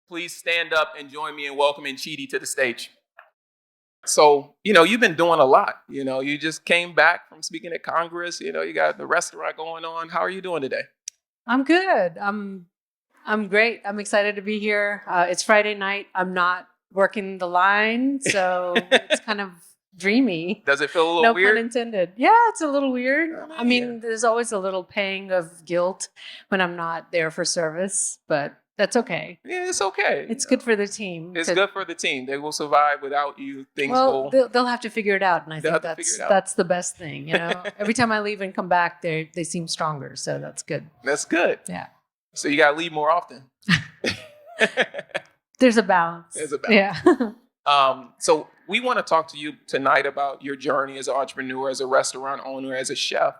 please stand up and join me in welcoming Cheetie to the stage. So, you've been doing a lot. You just came back from speaking at Congress. You got the restaurant going on. How are you doing today? I'm good. I'm great. I'm excited to be here. It's Friday night. I'm not working the line, so it's kind of dreamy. Does it feel a little weird? No pun intended. Yeah, it's a little weird. I mean, there's always a little pang of guilt when I'm not there for service, but that's okay. Yeah, it's okay. It's good for the team. It's good for the team. They will survive without you. They'll have to figure it out, and I think that's the best thing. Every time I leave and come back, they seem stronger, so that's good. That's good. Yeah. So you got to leave more often. There's a balance. Yeah. So we want to talk to you tonight about your journey as an entrepreneur, as a restaurant owner, as a chef.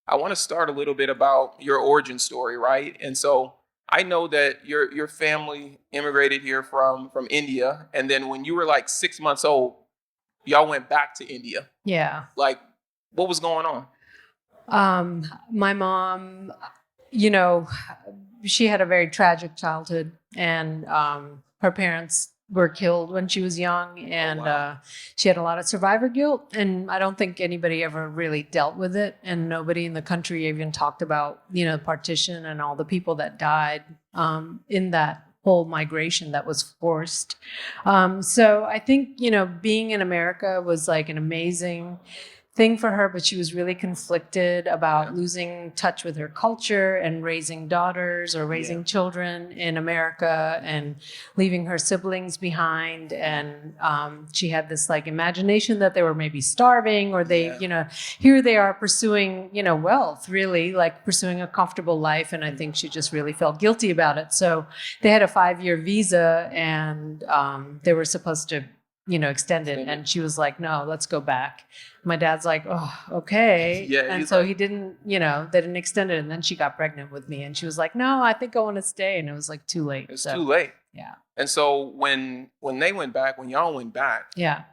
I want to start a little bit about your origin story, right? And so I know that your family immigrated here from India, and then when you were like 6 months old, y'all went back to India. Yeah. Like, what was going on? My mom, she had a very tragic childhood, and her parents were killed when she was young, and she had a lot of survivor guilt, and I don't think anybody ever really dealt with it, and nobody in the country even talked about the partition and all the people that died in that whole migration that was forced. So I think being in America was like an amazing thing for her, but she was really conflicted about losing touch with her culture and raising daughters or raising children in America and leaving her siblings behind. And she had this like imagination that they were maybe starving, or they, here they are pursuing, wealth, really like pursuing a comfortable life. And I think she just really felt guilty about it. So they had a 5-year visa, and they were supposed to extend it. And she was like, no, let's go back. My dad's like, oh, okay. Yeah, and so he didn't, they didn't extend it. And then she got pregnant with me, and she was like, no, I think I want to stay. And it was like too late. It's too late. Yeah. And so when they went back, when y'all went back,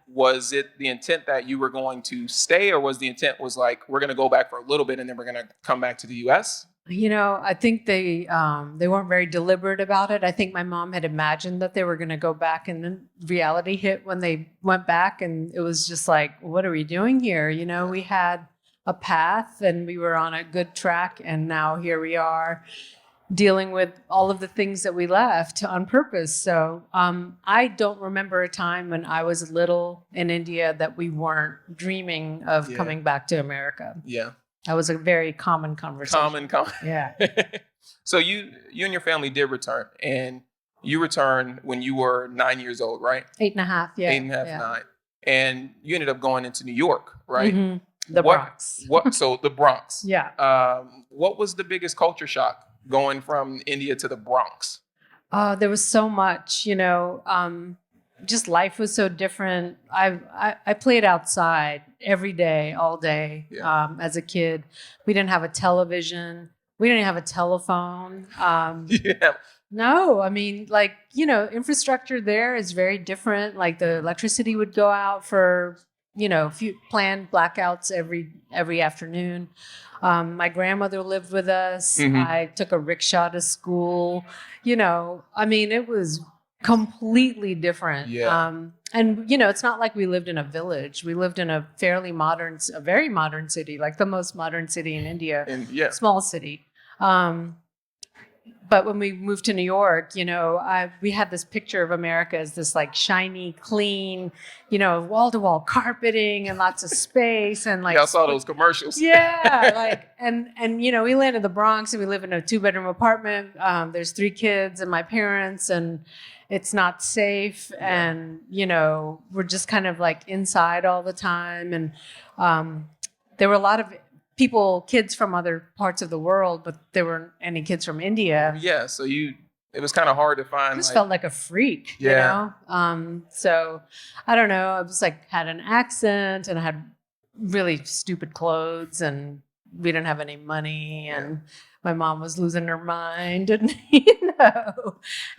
was it the intent that you were going to stay, or was the intent was like, we're going to go back for a little bit and then we're going to come back to the U.S.? I think they weren't very deliberate about it. I think my mom had imagined that they were going to go back, and then reality hit when they went back, and it was just like, what are we doing here? We had a path and we were on a good track, and now here we are dealing with all of the things that we left on purpose. So I don't remember a time when I was little in India that we weren't dreaming of coming back to America. Yeah. That was a very common conversation. Common. Yeah. So you and your family did return, and you returned when you were 9 years old, right? 8.5, yeah. 8.5, 9. And you ended up going into New York, right? Mm-hmm. The Bronx. So the Bronx. Yeah. What was the biggest culture shock going from India to the Bronx? There was so much, just life was so different. I played outside every day, all day. As a kid. We didn't have a television. We didn't have a telephone. No, I mean, infrastructure there is very different. Like the electricity would go out for, a few planned blackouts every afternoon. My grandmother lived with us. Mm-hmm. I took a rickshaw to school. It was completely different. Yeah. And it's not like we lived in a village. We lived in a very modern city, like the most modern city in India. Small city. But when we moved to New York, we had this picture of America as this like shiny, clean, wall-to-wall carpeting and lots of space, and like I saw those commercials. Yeah, and we landed in the Bronx, and we live in a 2-bedroom apartment. There's 3 kids and my parents, and it's not safe, and we're just kind of like inside all the time, and there were a lot of kids from other parts of the world, but there weren't any kids from India. Yeah, so it was kind of hard to find. I just felt like a freak, So I don't know. I was like had an accent, and I had really stupid clothes, and we didn't have any money, and my mom was losing her mind, and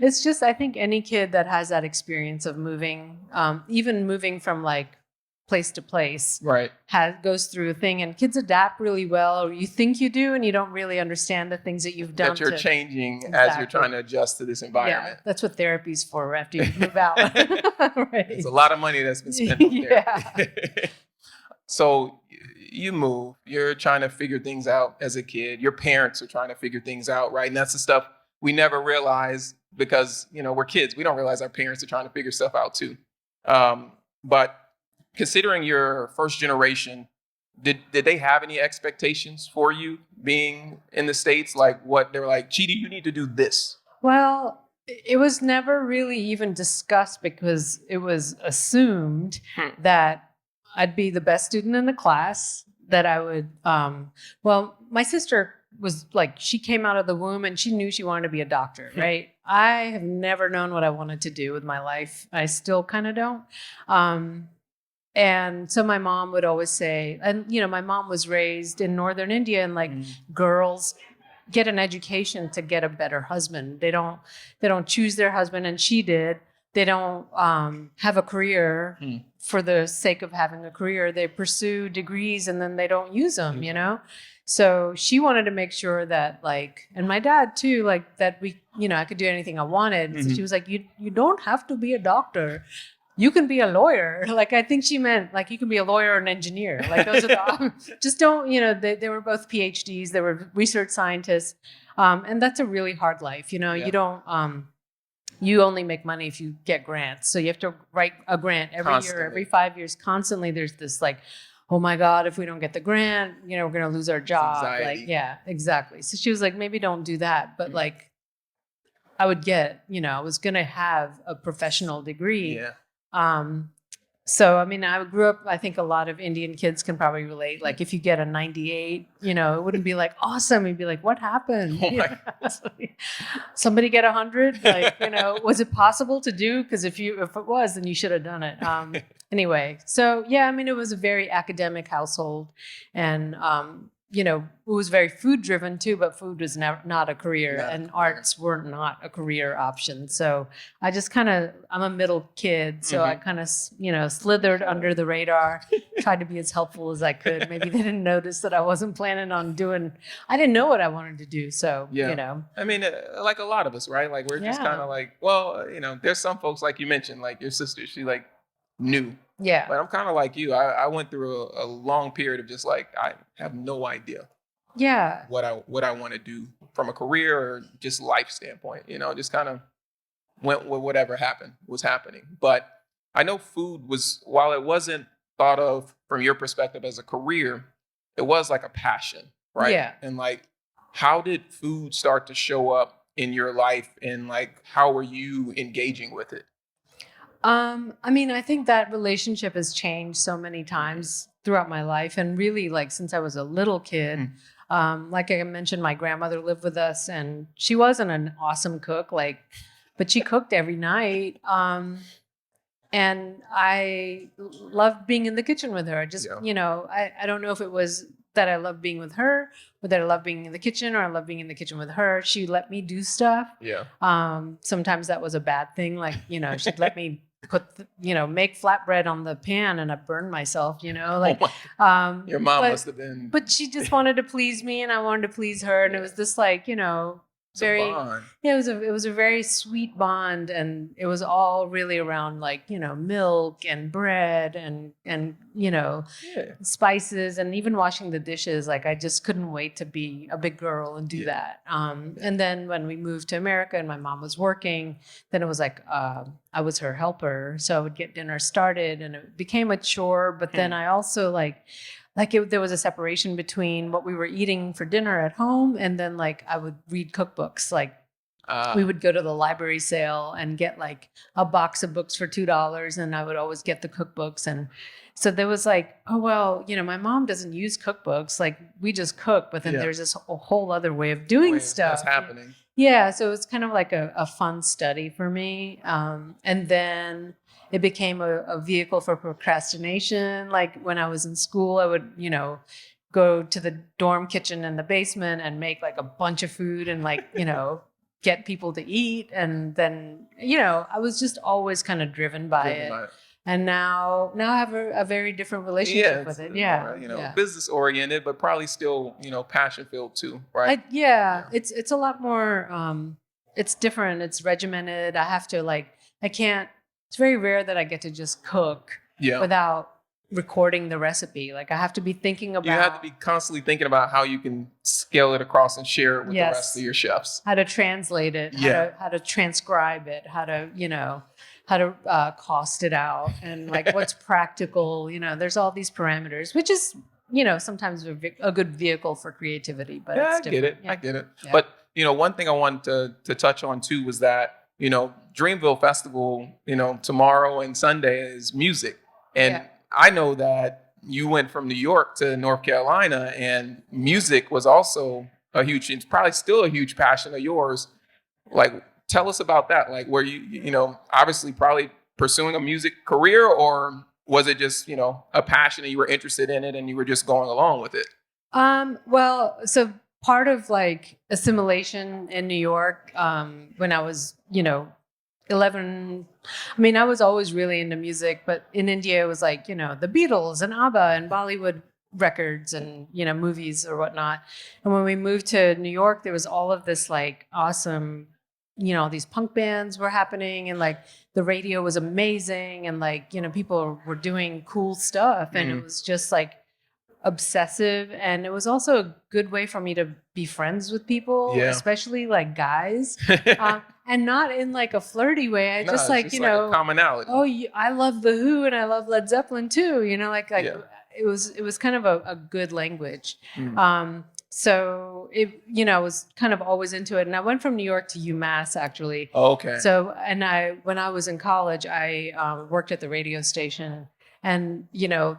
it's just, I think any kid that has that experience of moving, even moving from like place to place, Right. goes through a thing, and kids adapt really well, or you think you do, and you don't really understand the things that you've done. That you're changing as you're trying to adjust to this environment. Yeah, that's what therapy's for after you move out. Right. It's a lot of money that's been spent on therapy. Yeah. So you move, you're trying to figure things out as a kid. Your parents are trying to figure things out, right? And that's the stuff we never realize because, we're kids. We don't realize our parents are trying to figure stuff out too. But considering your first generation, did they have any expectations for you being in the States? Like what they were like, Cheetie, you need to do this. Well, it was never really even discussed because it was assumed that I'd be the best student in the class, that I would, my sister was like, she came out of the womb and she knew she wanted to be a doctor, right? I have never known what I wanted to do with my life. I still kind of don't. And so my mom would always say, and my mom was raised in northern India, and like girls get an education to get a better husband. They don't choose their husband, and she did. They don't have a career for the sake of having a career. They pursue degrees and then they don't use them, So she wanted to make sure that and my dad too, that we, I could do anything I wanted. So she was like, you don't have to be a doctor. You can be a lawyer. I think she meant you can be a lawyer or an engineer. Those are the, just don't, they were both PhDs. They were research scientists. And that's a really hard life. You don't, you only make money if you get grants. So you have to write a grant every year, every 5 years. Constantly there's this oh my God, if we don't get the grant, we're going to lose our job. Yeah, exactly. So she was like, maybe don't do that. But I would get, I was going to have a professional degree. Yeah. So, I grew up, I think a lot of Indian kids can probably relate. If you get a 98, it wouldn't be awesome. You'd be like, what happened? Somebody get 100? Was it possible to do? Because if it was, then you should have done it. Anyway, so yeah, it was a very academic household, and, it was very food driven too, but food was not a career, and arts were not a career option. So I just I'm a middle kid. So I slithered under the radar, tried to be as helpful as I could. Maybe they didn't notice that I wasn't planning on I didn't know what I wanted to do. So, like a lot of us, right? We're just there's some folks, like you mentioned, like your sister, she knew. Yeah. But I'm kind of like you. I went through a long period of just I have no idea. Yeah. What I want to do from a career or just life standpoint, just kind of went with whatever was happening. But I know food was, while it wasn't thought of from your perspective as a career, it was like a passion, right? Yeah. And how did food start to show up in your life, and how were you engaging with it? I think that relationship has changed so many times throughout my life, and really since I was a little kid. Like I mentioned, my grandmother lived with us, and she wasn't an awesome cook, but she cooked every night. And I loved being in the kitchen with her. I just, I don't know if it was that I loved being with her, or that I loved being in the kitchen, or I loved being in the kitchen with her. She let me do stuff. Yeah. Sometimes that was a bad thing. She'd let me make flatbread on the pan, and I burned myself, your mom must have been. But she just wanted to please me, and I wanted to please her. And it was this very, bond. Yeah, it was a very sweet bond. And it was all really around milk and bread and spices, and even washing the dishes. I just couldn't wait to be a big girl and do that. And then when we moved to America and my mom was working, then it was I was her helper. So I would get dinner started, and it became a chore. But then I also there was a separation between what we were eating for dinner at home, and then I would read cookbooks. We would go to the library sale and get a box of books for $2, and I would always get the cookbooks. And so there was my mom doesn't use cookbooks. We just cook, but then there's this whole other way of doing stuff. That's happening. Yeah, so it was kind of a fun study for me. And then it became a vehicle for procrastination. When I was in school, I would, go to the dorm kitchen in the basement and make a bunch of food and get people to eat. And then, I was just always kind of driven by it. And now I have a very different relationship with it. Yeah, yeah. Business oriented, but probably still, passion filled too, right? It's a lot more. It's different. It's regimented. I have to I can't. It's very rare that I get to just cook without recording the recipe. Like I have to be thinking about. You have to be constantly thinking about how you can scale it across and share it with the rest of your chefs. How to translate it. How to transcribe it. How to cost it out, and like what's practical. There's all these parameters, which is sometimes a good vehicle for creativity. But it's different. I get it. Yeah. But one thing I wanted to touch on too was that Dreamville Festival, tomorrow and Sunday is music, and I know that you went from New York to North Carolina, and music was also it's probably still a huge passion of yours. Like, tell us about that. Like, were you obviously probably pursuing a music career, or was it just, a passion and you were interested in it and you were just going along with it? Well, so part of like assimilation in New York, when I was, 11, I mean, I was always really into music, but in India it was like, the Beatles and ABBA and Bollywood records and, movies or whatnot. And when we moved to New York, there was all of this like awesome, these punk bands were happening, and like the radio was amazing, and like, people were doing cool stuff, and it was just like obsessive. And it was also a good way for me to be friends with people, especially like guys, and not in like a flirty way. I just like, a commonality. Oh, I love The Who and I love Led Zeppelin too. It was kind of a good language. So it, I was kind of always into it. And I went from New York to UMass actually. Okay. So, when I was in college, I worked at the radio station, and,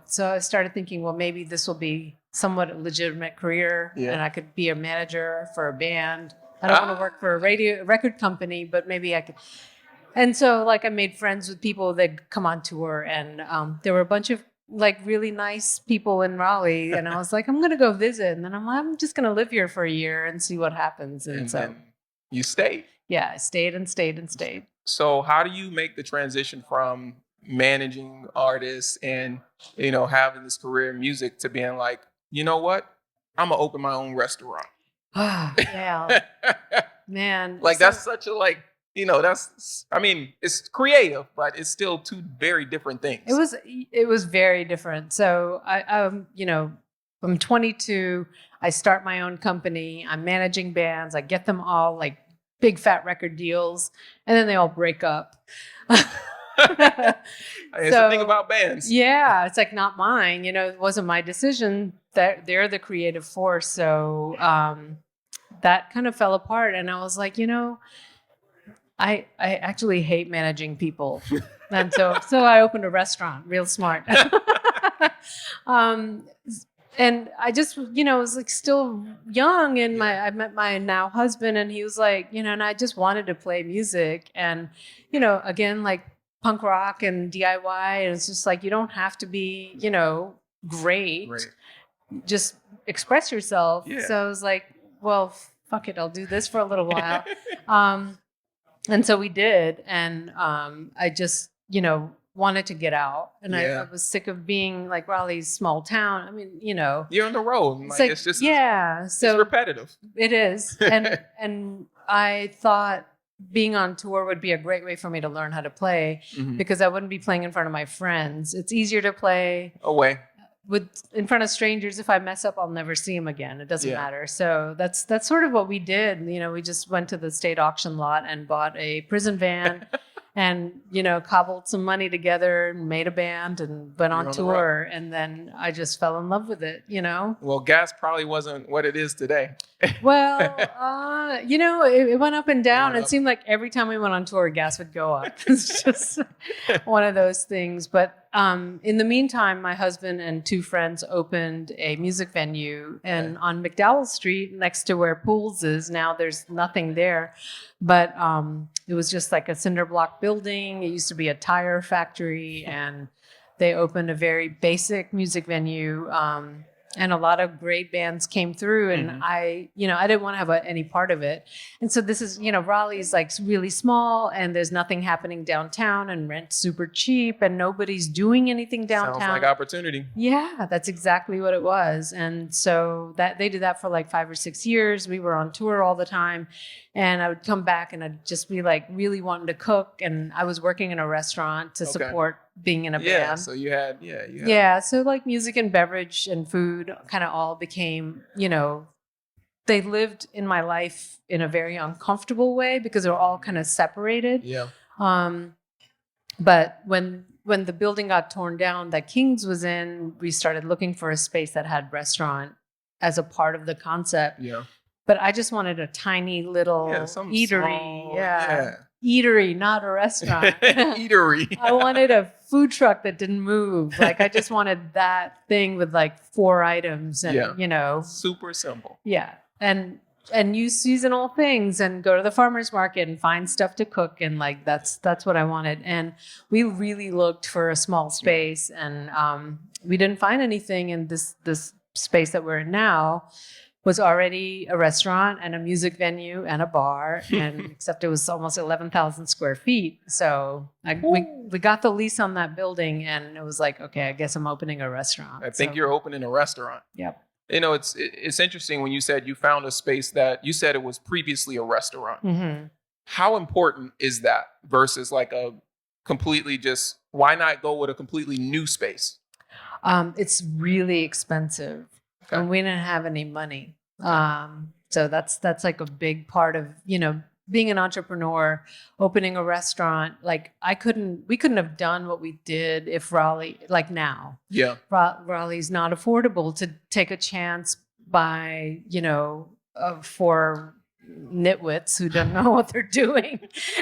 so I started thinking, well, maybe this will be somewhat a legitimate career, and I could be a manager for a band. I don't want to work for a record company, but maybe I could. And so like I made friends with people that come on tour, and there were a bunch of like really nice people in Raleigh, and I was like, I'm gonna go visit, and then I'm just gonna live here for a year and see what happens. And so you stayed. Yeah, I stayed and stayed and stayed. So how do you make the transition from managing artists and having this career in music to being like, you know what, I'm gonna open my own restaurant? Yeah, man. Like that's such a it's creative, but it's still two very different things. It was very different. So I'm 22. I start my own company. I'm managing bands. I get them all like big fat record deals, and then they all break up. It's the thing about bands. Yeah, it's like not mine. It wasn't my decision. That they're the creative force. So that kind of fell apart, and I was like, I actually hate managing people. And so I opened a restaurant, real smart. And I just, was like still young, and I met my now husband, and he was like, and I just wanted to play music, and, again, like punk rock and DIY. And it's just like, you don't have to be, great. Just express yourself. Yeah. So I was like, well, fuck it, I'll do this for a little while. And so we did. And I just, wanted to get out. And I was sick of being like Raleigh's small town. I mean, you're on the road. It's just, so it's repetitive. It is. And I thought being on tour would be a great way for me to learn how to play, because I wouldn't be playing in front of my friends. It's easier to play in front of strangers. If I mess up, I'll never see them again. It doesn't matter. So that's sort of what we did. We just went to the state auction lot and bought a prison van and, cobbled some money together and made a band and went on tour. And then I just fell in love with it, Well, gas probably wasn't what it is today. Well, it went up and down. It seemed like every time we went on tour, gas would go up. It's just one of those things. But in the meantime, my husband and two friends opened a music venue on McDowell Street next to where Pools is. Now there's nothing there. But it was just like a cinder block building. It used to be a tire factory, and they opened a very basic music venue. and a lot of great bands came through, and I didn't want to have any part of it. And so this is, Raleigh's like really small, and there's nothing happening downtown, and rent's super cheap, and nobody's doing anything downtown. Sounds like opportunity. Yeah, that's exactly what it was. And so that they did that for like 5 or 6 years. We were on tour all the time, and I would come back and I'd just be like really wanting to cook, and I was working in a restaurant to support being in a band. So you had. So like music and beverage and food kind of all became, they lived in my life in a very uncomfortable way because they were all kind of separated. Yeah. But when the building got torn down that King's was in, we started looking for a space that had restaurant as a part of the concept. Yeah. But I just wanted a tiny little eatery. Small, Eatery, not a restaurant. Eatery. I wanted a food truck that didn't move. Like I just wanted that thing with like 4 items and super simple. Yeah. And use seasonal things and go to the farmer's market and find stuff to cook, and like that's what I wanted. And we really looked for a small space, and we didn't find anything. And this space that we're in now was already a restaurant and a music venue and a bar, and except it was almost 11,000 square feet. So we got the lease on that building, and it was like, okay, I guess I'm opening a restaurant. I think you're opening a restaurant. Yep. It's interesting when you said you found a space that you said it was previously a restaurant. Mm-hmm. How important is that versus like a completely why not go with a completely new space? It's really expensive. Okay. And we didn't have any money. So that's like a big part of, being an entrepreneur, opening a restaurant. Like we couldn't have done what we did if Raleigh, like now. Yeah. Raleigh's not affordable to take a chance by, for nitwits who don't know what they're doing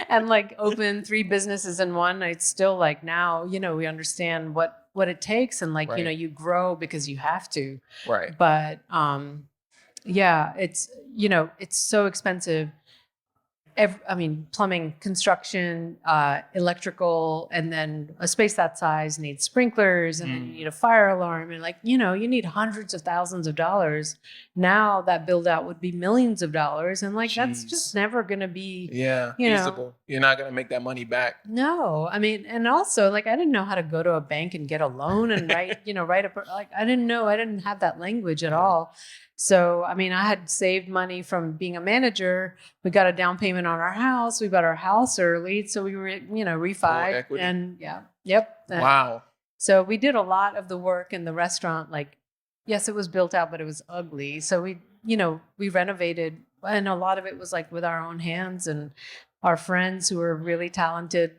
and like open 3 businesses in one. It's still like now, we understand what it takes, and like, right. You grow because you have to. Right. But, it's, it's so expensive. Plumbing, construction, electrical, and then a space that size needs sprinklers, and then you need a fire alarm, and like, you need hundreds of thousands of dollars. Now that build out would be millions of dollars, and like that's just never going to be feasible. You're not going to make that money back. No, and also like I didn't know how to go to a bank and get a loan and write I didn't have that language at all. So, I had saved money from being a manager. We got a down payment on our house. We bought our house early. So we were, refied. And Wow. So we did a lot of the work in the restaurant. Like, yes, it was built out, but it was ugly. So we renovated, and a lot of it was like with our own hands and our friends who were really talented,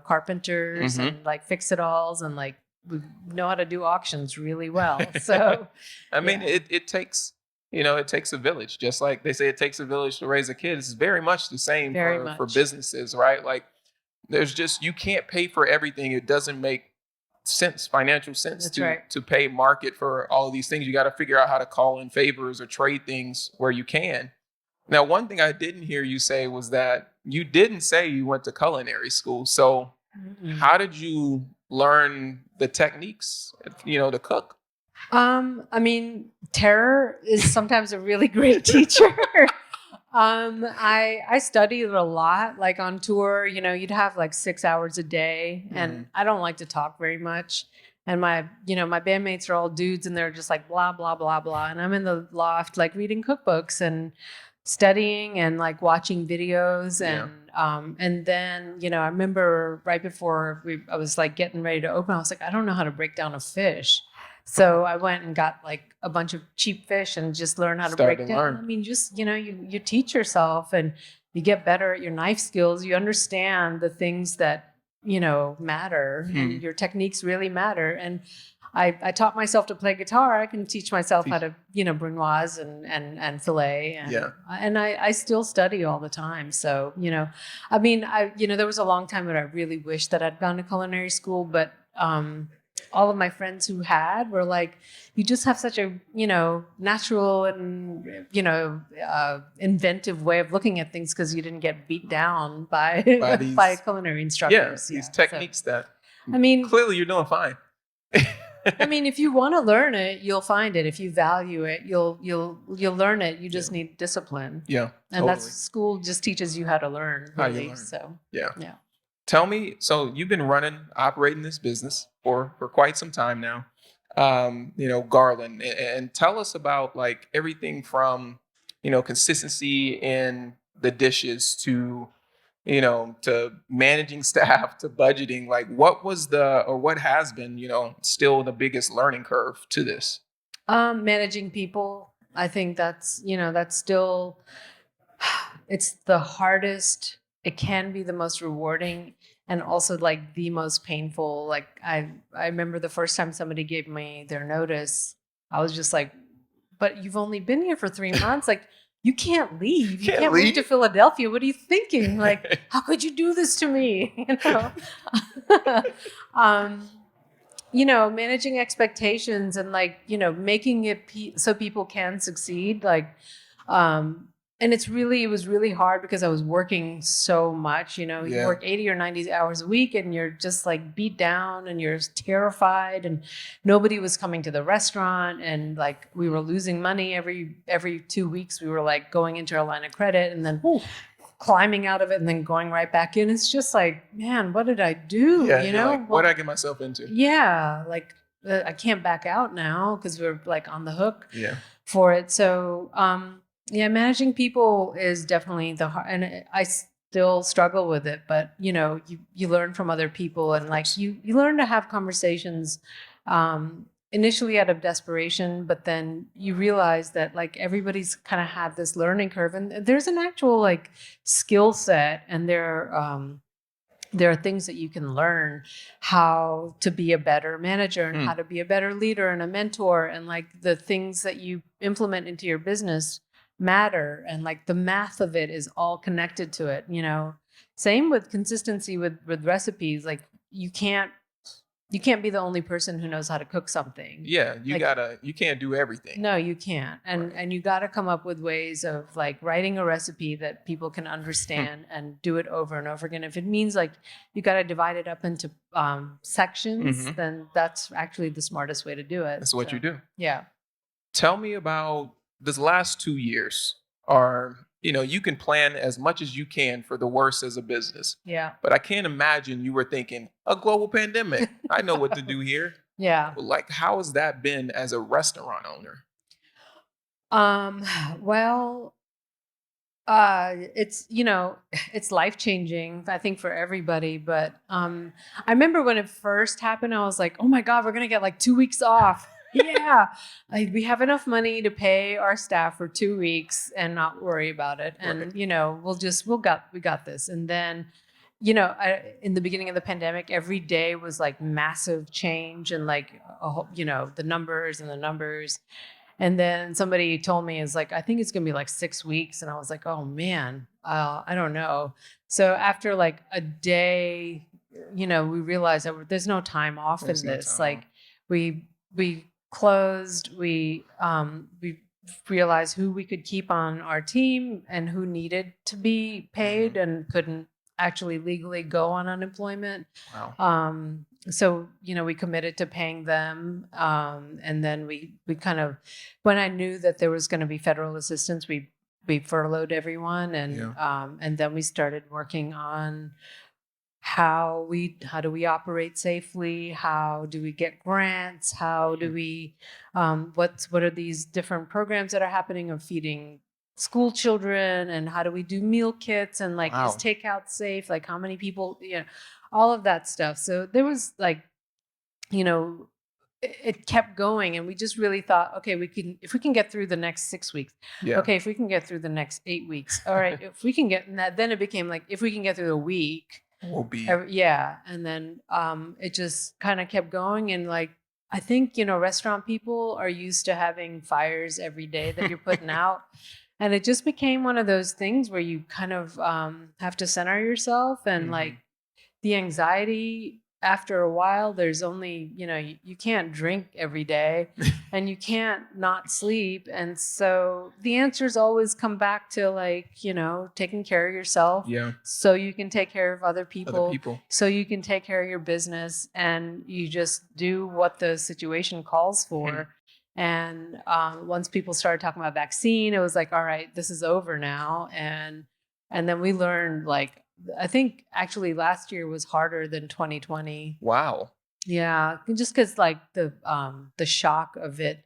carpenters and like fix-it-alls, and like we know how to do auctions really well. So, it takes. It takes a village. Just like they say it takes a village to raise a kid. It's very much the same for businesses, right? Like you can't pay for everything. It doesn't make financial sense to pay market for all of these things. You got to figure out how to call in favors or trade things where you can. Now, one thing I didn't hear you say was that you didn't say you went to culinary school. So how did you learn the techniques, to cook? Terror is sometimes a really great teacher. I studied a lot, like on tour, you'd have like 6 hours a day, and I don't like to talk very much. And my bandmates are all dudes, and they're just like blah, blah, blah, blah. And I'm in the loft, like reading cookbooks and studying and like watching videos. And then, I remember right before I was like getting ready to open, I was like, I don't know how to break down a fish. So I went and got like a bunch of cheap fish and just learned how to break down. Just, you teach yourself, and you get better at your knife skills. You understand the things that, matter, and your techniques really matter. And I taught myself to play guitar. I can teach myself how to, brunoise and fillet. And I still study all the time. So, there was a long time when I really wished that I'd gone to culinary school, but, all of my friends who were like, you just have such a, natural and, inventive way of looking at things because you didn't get beat down by culinary instructors. These techniques that, clearly you're doing fine. I mean, if you want to learn it, you'll find it. If you value it, you'll learn it. You just need discipline. Yeah, And that's totally. school just teaches you how to learn, How you really. learn. So Yeah. yeah. Tell me, so you've been operating this business for quite some time now, Garland, and tell us about like everything from, consistency in the dishes to, to managing staff to budgeting. Like, what has been, still the biggest learning curve to this? Managing people, I think that's still it's the hardest. It can be the most rewarding and also like the most painful. Like I remember the first time somebody gave me their notice, I was just like, but you've only been here for 3 months. Like you can't leave. You can't move to Philadelphia. What are you thinking? Like, how could you do this to me? um, managing expectations and like, making it so people can succeed. Like, and it was really hard because I was working so much, you Yeah. work 80 or 90 hours a week and you're just like beat down and you're terrified and nobody was coming to the restaurant and like we were losing money every 2 weeks. We were like going into our line of credit and then climbing out of it and then going right back in. It's just like, man, what did I do? Yeah, like, what did I get myself into? Yeah, like I can't back out now because we're like on the hook Yeah. for it. So, managing people is definitely the hard, and I still struggle with it. But you learn from other people, and like you learn to have conversations. Initially out of desperation, but then you realize that like everybody's kind of had this learning curve, and there's an actual like skill set, and there are things that you can learn how to be a better manager and how to be a better leader and a mentor, and like the things that you implement into your business matter, and like the math of it is all connected to it. Same with consistency with recipes. Like you can't be the only person who knows how to cook something. Yeah, you can't do everything. No, you can't. And you got to come up with ways of like writing a recipe that people can understand and do it over and over again. If it means like you got to divide it up into sections, then that's actually the smartest way to do it. That's what you do. Yeah. Tell me about this last 2 years. You can plan as much as you can for the worst as a business. Yeah. But I can't imagine you were thinking, a global pandemic. I know what to do here. Yeah. Like, how has that been as a restaurant owner? Well, it's it's life-changing, I think, for everybody. But I remember when it first happened, I was like, oh my God, we're gonna get like 2 weeks off. Yeah, we have enough money to pay our staff for 2 weeks and not worry about it. And right. We got this. And then in the beginning of the pandemic, every day was like massive change and like the numbers and the numbers. And then somebody told me, is like, I think it's gonna be like 6 weeks. And I was like, oh man, I don't know. So after like a day, we realized that there's no time off in this. Like we closed, we realized who we could keep on our team and who needed to be paid and couldn't actually legally go on unemployment. Wow. So, we committed to paying them. And then we kind of, when I knew that there was going to be federal assistance, we furloughed everyone. And then we started working on how do we operate safely? How do we get grants? How do we, what are these different programs that are happening of feeding school children, and how do we do meal kits, and like, is takeout safe? Like how many people, all of that stuff. So there was like, it kept going, and we just really thought, okay, if we can get through the next 6 weeks. Yeah. Okay. If we can get through the next 8 weeks. All right. If we can get that, then it became like, if we can get through a week, we'll be. Yeah. And then it just kind of kept going. And like, I think, restaurant people are used to having fires every day that you're putting out. And it just became one of those things where you kind of have to center yourself, and like the anxiety after a while, there's only, you can't drink every day and you can't not sleep. And so the answers always come back to like, taking care of yourself. Yeah. So you can take care of other people. Other people. So you can take care of your business, and you just do what the situation calls for. And once people started talking about vaccine, it was like, all right, this is over now. And then we learned, like, I think actually last year was harder than 2020. Wow. Yeah, just because like the shock of it,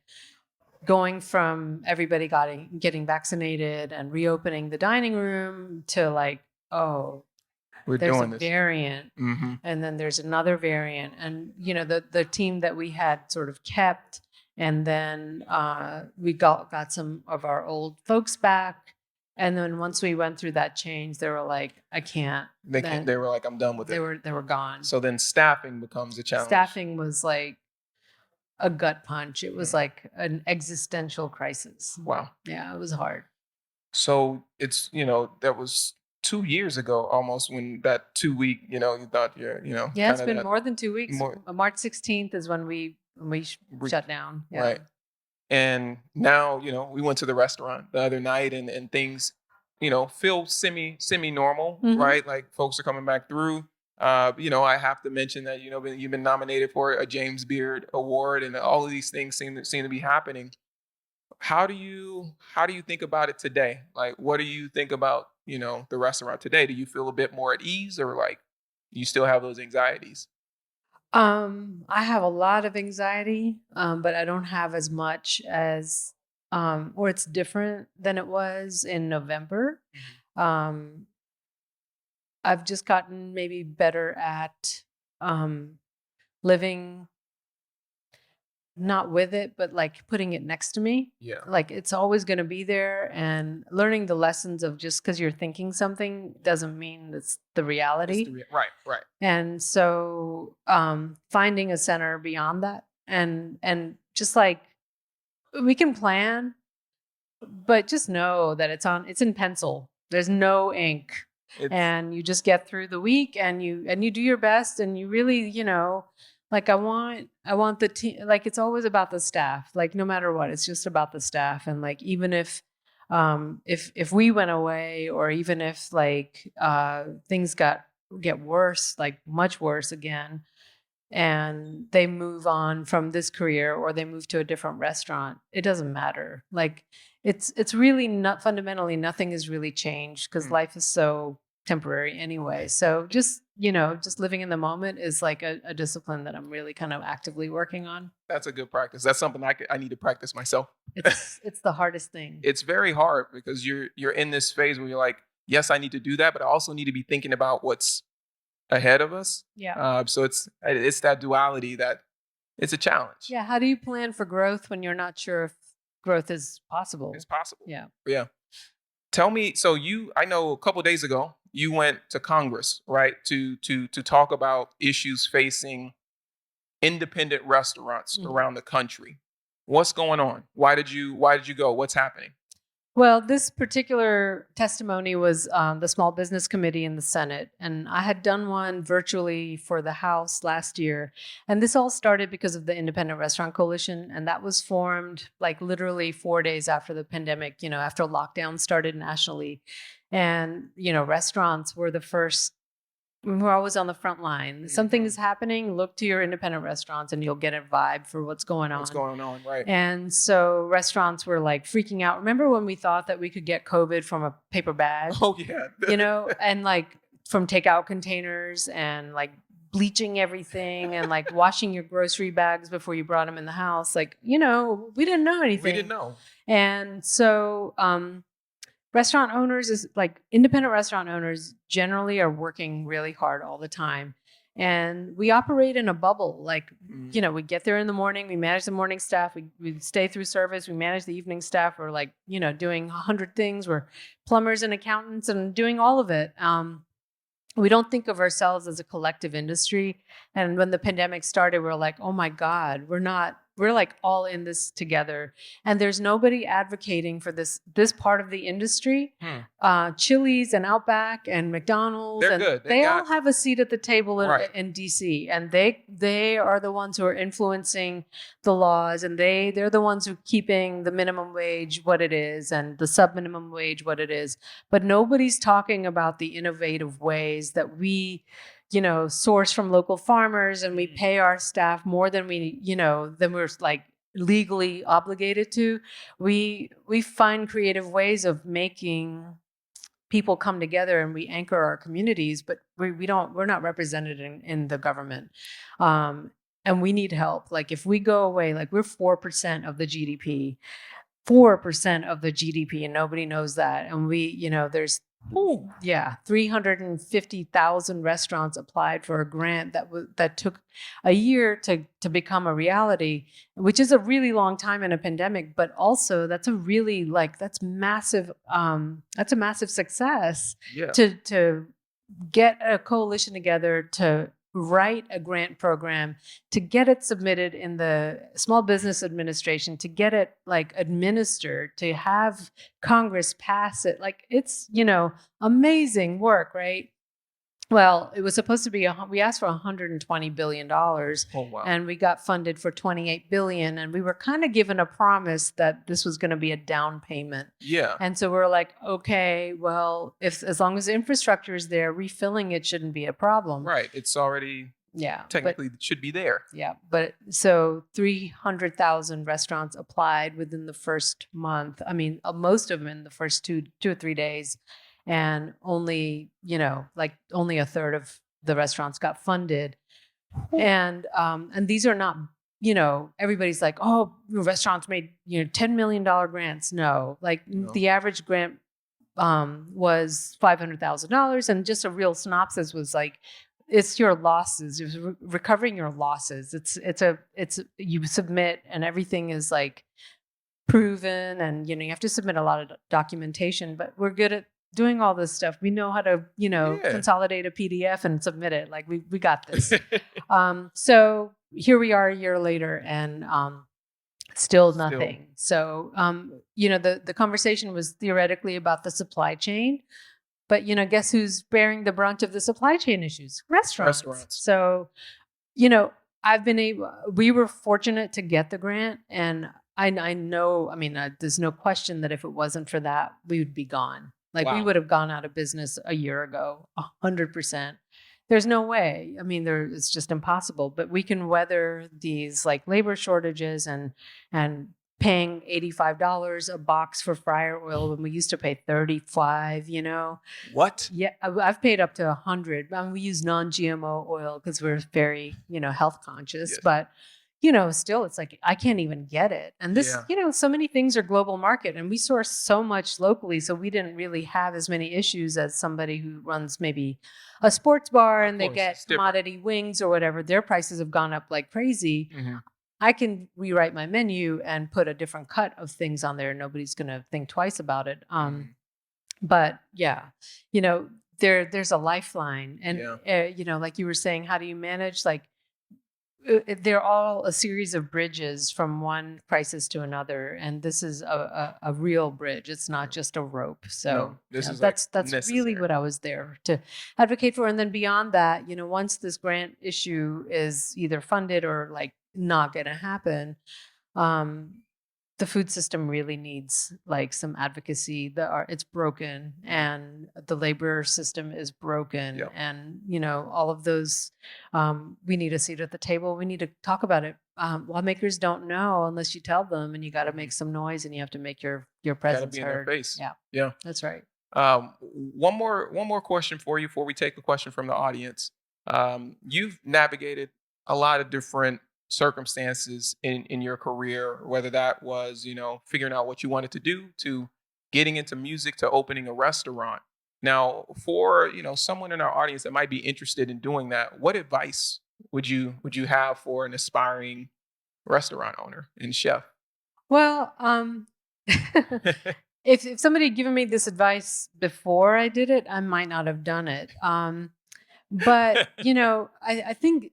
going from everybody getting vaccinated and reopening the dining room to like, oh, We're there's doing a this. variant, and then there's another variant, and the team that we had sort of kept, and then we got some of our old folks back. And then once we went through that change, they were like, I can't. They were like, I'm done with it. They were gone. So then staffing becomes a challenge. Staffing was like a gut punch. It was like an existential crisis. Wow. Yeah, it was hard. So it's, that was 2 years ago almost, when that 2 week, you thought Yeah, it's been more than 2 weeks. more- March 16th is when we shut down. Yeah. Right. And now, we went to the restaurant the other night, and things, feel semi normal, right? Like folks are coming back through. I have to mention that, you've been nominated for a James Beard Award, and all of these things seem to be happening. How do you think about it today? Like, what do you think about, the restaurant today? Do you feel a bit more at ease, or like you still have those anxieties? I have a lot of anxiety, but I don't have as much as, or it's different than it was in November. I've just gotten maybe better at living not with it, but like putting it next to me. Yeah. Like it's always going to be there, and learning the lessons of just because you're thinking something doesn't mean it's the reality. Right. And so finding a center beyond that, and just like, we can plan, but just know that it's in pencil. There's no ink. And you just get through the week, and you do your best, and you really, like I want the team, like it's always about the staff, like no matter what, it's just about the staff. And like, even if we went away, or even if like things get worse, like much worse again, and they move on from this career, or they move to a different restaurant, it doesn't matter. Like it's really not fundamentally, nothing has really changed, because life is so temporary anyway. So just living in the moment is like a discipline that I'm really kind of actively working on. That's a good practice. That's something I need to practice myself. It's the hardest thing. It's very hard, because you're in this phase where you're like, yes, I need to do that, but I also need to be thinking about what's ahead of us. Yeah. So it's that duality that it's a challenge. Yeah. How do you plan for growth when you're not sure if growth is possible? It's possible. Yeah. Yeah. Tell me, so I know a couple of days ago, you went to Congress, right? To talk about issues facing independent restaurants around the country. What's going on? Why did you go? What's happening? Well, this particular testimony was the Small Business Committee in the Senate, and I had done one virtually for the House last year. And this all started because of the Independent Restaurant Coalition, and that was formed like literally 4 days after the pandemic, after lockdown started nationally. And, restaurants were the first. We're always on the front line. Something is happening, look to your independent restaurants, and you'll get a vibe for what's going on. What's going on, right. And so restaurants were like freaking out. Remember when we thought that we could get COVID from a paper bag? Oh, yeah. And like from takeout containers, and like bleaching everything, and like washing your grocery bags before you brought them in the house. Like, we didn't know anything. We didn't know. And so restaurant owners, independent restaurant owners generally are working really hard all the time. And we operate in a bubble. Like, we get there in the morning, we manage the morning staff, we stay through service, we manage the evening staff. We're like, doing 100 things. We're plumbers and accountants and doing all of it. We don't think of ourselves as a collective industry. And when the pandemic started, we're like, oh my God, we're not we're like all in this together, and there's nobody advocating for this part of the industry. Chili's and Outback and McDonald's, They're and good. they all have a seat at the table in DC, and they are the ones who are influencing the laws, and they're the ones who are keeping the minimum wage what it is and the sub minimum wage what it is. But nobody's talking about the innovative ways that we, source from local farmers, and we pay our staff more than than we're like legally obligated to. We find creative ways of making people come together, and we anchor our communities, but we're not represented in the government. And we need help. Like if we go away, like we're 4% of the GDP, 4% of the GDP, and nobody knows that. And there's 350,000 restaurants applied for a grant that took a year to become a reality, which is a really long time in a pandemic. But also, that's a really that's massive. That's a massive success to get a coalition together to write a grant program, to get it submitted in the Small Business Administration, to get it administered, to have Congress pass it. Like it's, amazing work, right? Well, it was supposed to be, we asked for $120 billion. Oh, wow. And we got funded for $28 billion. And we were kind of given a promise that this was going to be a down payment. Yeah. And so we're like, okay, well, as long as the infrastructure is there, refilling it shouldn't be a problem. Right. It's already technically should be there. Yeah. But so 300,000 restaurants applied within the first month. I mean, most of them in the first two or 3 days. And only, only a third of the restaurants got funded. And these are not, everybody's like, oh, restaurants made, $10 million grants. No, the average grant was $500,000. And just a real synopsis was like, it's your losses. It's recovering your losses. It's you submit, and everything is proven, and, you have to submit a lot of documentation, but we're good at doing all this stuff. We know how to, consolidate a PDF and submit it. Like we got this. So here we are a year later, and still nothing. So, the conversation was theoretically about the supply chain, but, guess who's bearing the brunt of the supply chain issues? Restaurants. So, we were fortunate to get the grant, and I know, there's no question that if it wasn't for that, we would be gone. We would have gone out of business a year ago, 100%. There's no way. It's just impossible. But we can weather these labor shortages and paying $85 a box for fryer oil when we used to pay $35. What? Yeah, I've paid up to $100. We use non-GMO oil because we're very health conscious, but. Still, it's I can't even get it. And this, so many things are global market, and we source so much locally. So we didn't really have as many issues as somebody who runs maybe a sports bar and they get commodity wings or whatever. Their prices have gone up like crazy. Mm-hmm. I can rewrite my menu and put a different cut of things on there. Nobody's going to think twice about it. But yeah, there's a lifeline. And, like you were saying, how do you manage they're all a series of bridges from one crisis to another, and this is a real bridge. It's not just a rope. So that's really what I was there to advocate for. And then beyond that, once this grant issue is either funded or not going to happen, the food system really needs some advocacy. It's broken, and the labor system is broken, and all of those. We need a seat at the table. We need to talk about it. Lawmakers don't know unless you tell them, and you got to make some noise, and you have to make your presence be heard. In their face. Yeah, that's right. One more question for you before we take a question from the audience. You've navigated a lot of different circumstances in your career, whether that was, figuring out what you wanted to do, to getting into music, to opening a restaurant. Now, for, someone in our audience that might be interested in doing that, what advice would you have for an aspiring restaurant owner and chef? Well, if somebody had given me this advice before I did it, I might not have done it. But, I think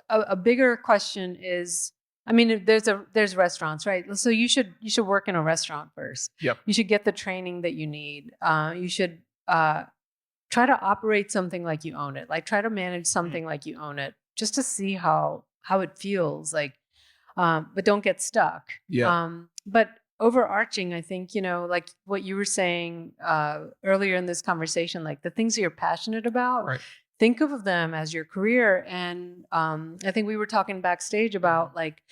a bigger question is, I mean, there's restaurants, right? So you should work in a restaurant first. Yep. You should get the training that you need. You should try to operate something like you own it. Like try to manage something like you own it, just to see how it feels. Like, but don't get stuck. Yeah. But overarching, I think, like what you were saying earlier in this conversation, like the things that you're passionate about. Right. Think of them as your career. And I think we were talking backstage about like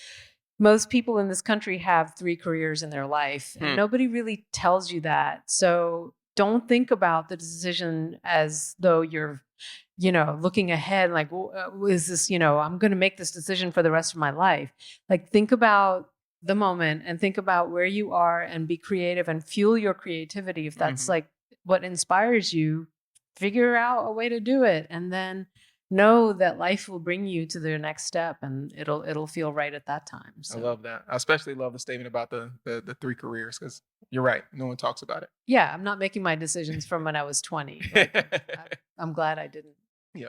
most people in this country have 3 careers in their life, and nobody really tells you that. So don't think about the decision as though you're, looking ahead, like, is this, I'm going to make this decision for the rest of my life. Like, think about the moment and think about where you are and be creative and fuel your creativity. If that's like what inspires you, figure out a way to do it, and then know that life will bring you to the next step, and it'll feel right at that time. So. I love that. I especially love the statement about the 3 careers, because you're right. No one talks about it. Yeah, I'm not making my decisions from when I was 20. Like, I'm glad I didn't. Yeah.